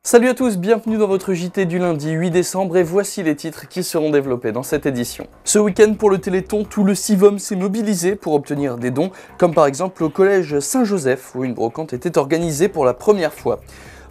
Salut à tous, bienvenue dans votre JT du lundi 8 décembre et voici les titres qui seront développés dans cette édition. Ce week-end pour le Téléthon, tout le Sivom s'est mobilisé pour obtenir des dons, comme par exemple au collège Saint-Joseph où une brocante était organisée pour la première fois.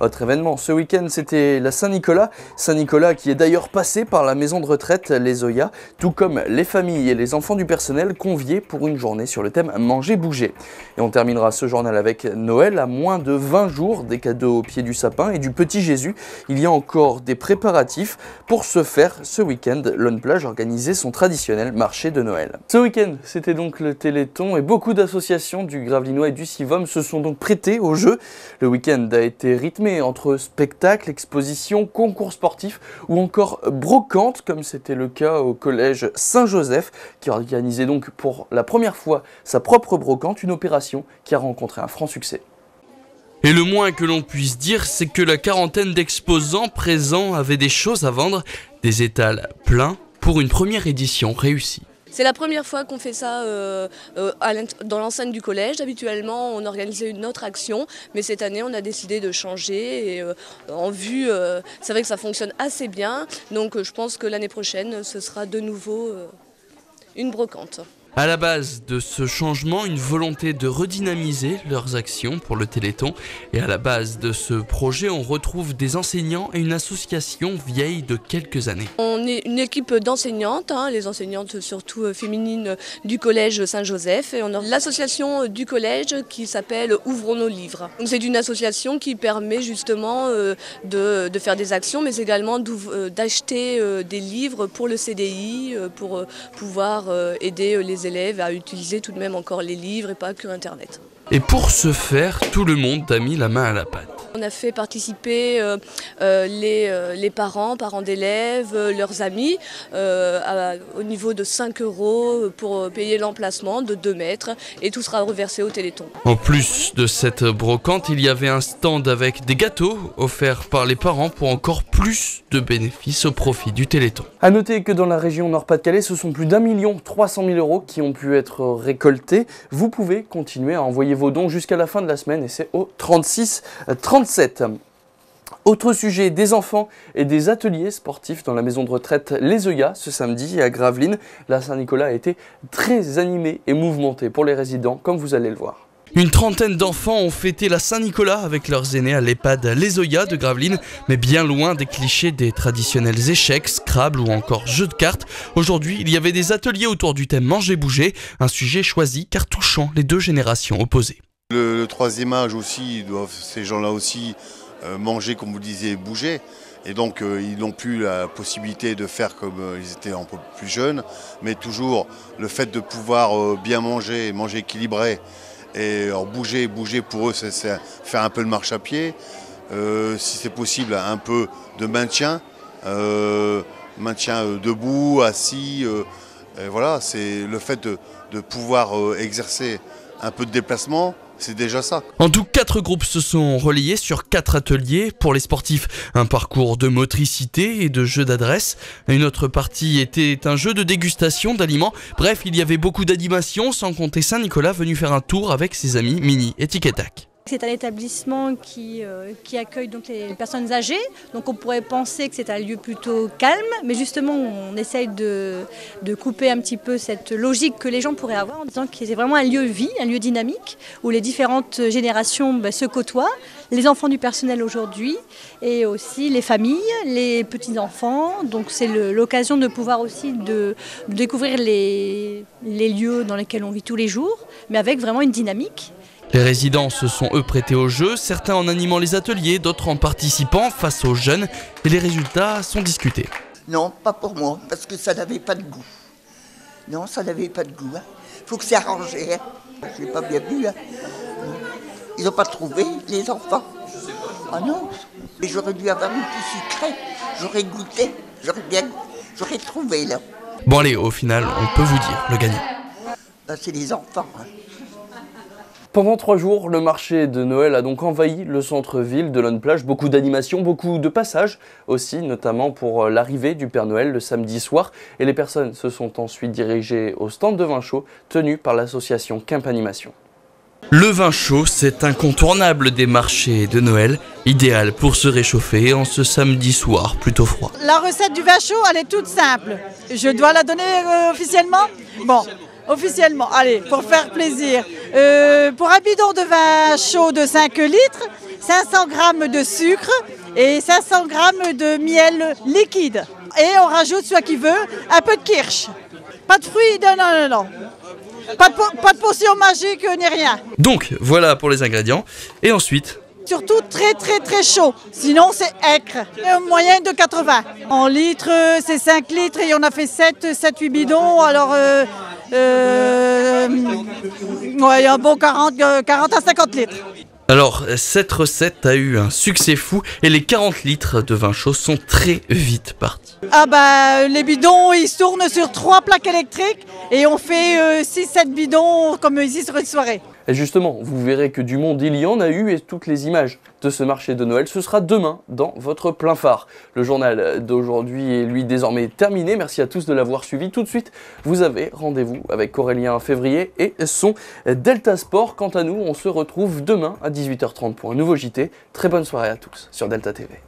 Autre événement, ce week-end c'était la Saint-Nicolas, Saint-Nicolas qui est d'ailleurs passé par la maison de retraite Les Oyas, tout comme les familles et les enfants du personnel conviés pour une journée sur le thème Manger Bouger. Et on terminera ce journal avec Noël à moins de 20 jours, des cadeaux au pied du sapin et du petit Jésus. Il y a encore des préparatifs. Pour ce faire, ce week-end, l'On-Plage organisait son traditionnel marché de Noël. Ce week-end, c'était donc le Téléthon et beaucoup d'associations du Gravelinois et du Sivom se sont donc prêtées au jeu. Le week-end a été rythmé entre spectacles, expositions, concours sportifs ou encore brocantes, comme c'était le cas au collège Saint-Joseph, qui organisait donc pour la première fois sa propre brocante, une opération qui a rencontré un franc succès. Et le moins que l'on puisse dire, c'est que la quarantaine d'exposants présents avaient des choses à vendre, des étals pleins pour une première édition réussie. C'est la première fois qu'on fait ça dans l'enceinte du collège. Habituellement, on organisait une autre action, mais cette année, on a décidé de changer. Et en vue, c'est vrai que ça fonctionne assez bien. Donc je pense que l'année prochaine, ce sera de nouveau une brocante. À la base de ce changement, une volonté de redynamiser leurs actions pour le Téléthon. Et à la base de ce projet, on retrouve des enseignants et une association vieille de quelques années. On est une équipe d'enseignantes, les enseignantes surtout féminines du collège Saint-Joseph. Et on a l'association du collège qui s'appelle Ouvrons nos livres. C'est une association qui permet justement de faire des actions, mais également d'acheter des livres pour le CDI, pour pouvoir aider les élèves à utiliser tout de même encore les livres et pas que Internet. Et pour ce faire, tout le monde a mis la main à la pâte. On a fait participer les parents d'élèves, leurs amis, au niveau de 5 € pour payer l'emplacement de 2 mètres et tout sera reversé au Téléthon. En plus de cette brocante, il y avait un stand avec des gâteaux offerts par les parents pour encore plus de bénéfices au profit du Téléthon. A noter que dans la région Nord-Pas-de-Calais, ce sont plus d'1 300 000 € qui ont pu être récoltés. Vous pouvez continuer à envoyer vos dons jusqu'à la fin de la semaine et c'est au 36 37. Autre sujet, des enfants et des ateliers sportifs dans la maison de retraite Les Oyas ce samedi à Gravelines. La Saint-Nicolas a été très animée et mouvementée pour les résidents, comme vous allez le voir. Une trentaine d'enfants ont fêté la Saint-Nicolas avec leurs aînés à l'EHPAD Les Oyas de Gravelines, mais bien loin des clichés des traditionnels échecs, Scrabble ou encore jeux de cartes. Aujourd'hui, il y avait des ateliers autour du thème Manger Bouger, un sujet choisi car touchant les deux générations opposées. Le troisième âge aussi, ces gens-là aussi manger, comme vous disiez, bouger. Et donc ils n'ont plus la possibilité de faire comme ils étaient un peu plus jeunes, mais toujours le fait de pouvoir bien manger, manger équilibré, et alors bouger pour eux, c'est faire un peu de marche à pied, si c'est possible un peu de maintien debout, assis, voilà, c'est le fait de pouvoir exercer un peu de déplacement. C'est déjà ça. En tout, 4 groupes se sont relayés sur 4 ateliers. Pour les sportifs, un parcours de motricité et de jeu d'adresse. Une autre partie était un jeu de dégustation d'aliments. Bref, il y avait beaucoup d'animations, sans compter Saint-Nicolas venu faire un tour avec ses amis Mini et Tic et Tac. C'est un établissement qui accueille donc les personnes âgées, donc on pourrait penser que c'est un lieu plutôt calme, mais justement on essaye de couper un petit peu cette logique que les gens pourraient avoir en disant que c'est vraiment un lieu vie, un lieu dynamique, où les différentes générations se côtoient, les enfants du personnel aujourd'hui, et aussi les familles, les petits-enfants, donc c'est l'occasion de pouvoir aussi de découvrir les lieux dans lesquels on vit tous les jours, mais avec vraiment une dynamique. Les résidents se sont eux prêtés au jeu, certains en animant les ateliers, d'autres en participant face aux jeunes, et les résultats sont discutés. Non, pas pour moi, parce que ça n'avait pas de goût. Non, ça n'avait pas de goût. Faut que c'est arrangé. J'ai pas bien vu. Ils n'ont pas trouvé, les enfants. Ah non, mais j'aurais dû avoir une plus sucrée. J'aurais goûté, j'aurais trouvé là. Bon allez, au final, on peut vous dire le gagnant. C'est les enfants. Pendant 3 jours, le marché de Noël a donc envahi le centre-ville de l'On-Plage. Beaucoup d'animations, beaucoup de passages aussi, notamment pour l'arrivée du Père Noël le samedi soir. Et les personnes se sont ensuite dirigées au stand de vin chaud tenu par l'association Quimp Animation. Le vin chaud, c'est incontournable des marchés de Noël, idéal pour se réchauffer en ce samedi soir plutôt froid. La recette du vin chaud, elle est toute simple. Je dois la donner officiellement ? Bon, officiellement, allez, pour faire plaisir. Pour un bidon de vin chaud de 5 litres, 500 g de sucre et 500 g de miel liquide. Et on rajoute, soit qui veut, un peu de kirsch. Pas de fruits, non. Pas de potion magique ni rien. Donc voilà pour les ingrédients. Et ensuite, surtout très chaud, sinon c'est aigre. Moyenne de 80. En litres, c'est 5 litres et on a fait 7-8 bidons. Alors, il y a un bon 40 à 50 litres. alors cette recette a eu un succès fou et les 40 litres de vin chaud sont très vite partis. Ah bah les bidons ils se tournent sur 3 plaques électriques et on fait 6-7 bidons comme ici sur une soirée. Et justement, vous verrez que du monde il y en a eu et toutes les images de ce marché de Noël, ce sera demain dans votre plein phare. Le journal d'aujourd'hui est lui désormais terminé, merci à tous de l'avoir suivi. Tout de suite, vous avez rendez-vous avec Aurélien Février et son Delta Sport. Quant à nous, on se retrouve demain à 18h30 pour un nouveau JT. Très bonne soirée à tous sur Delta TV.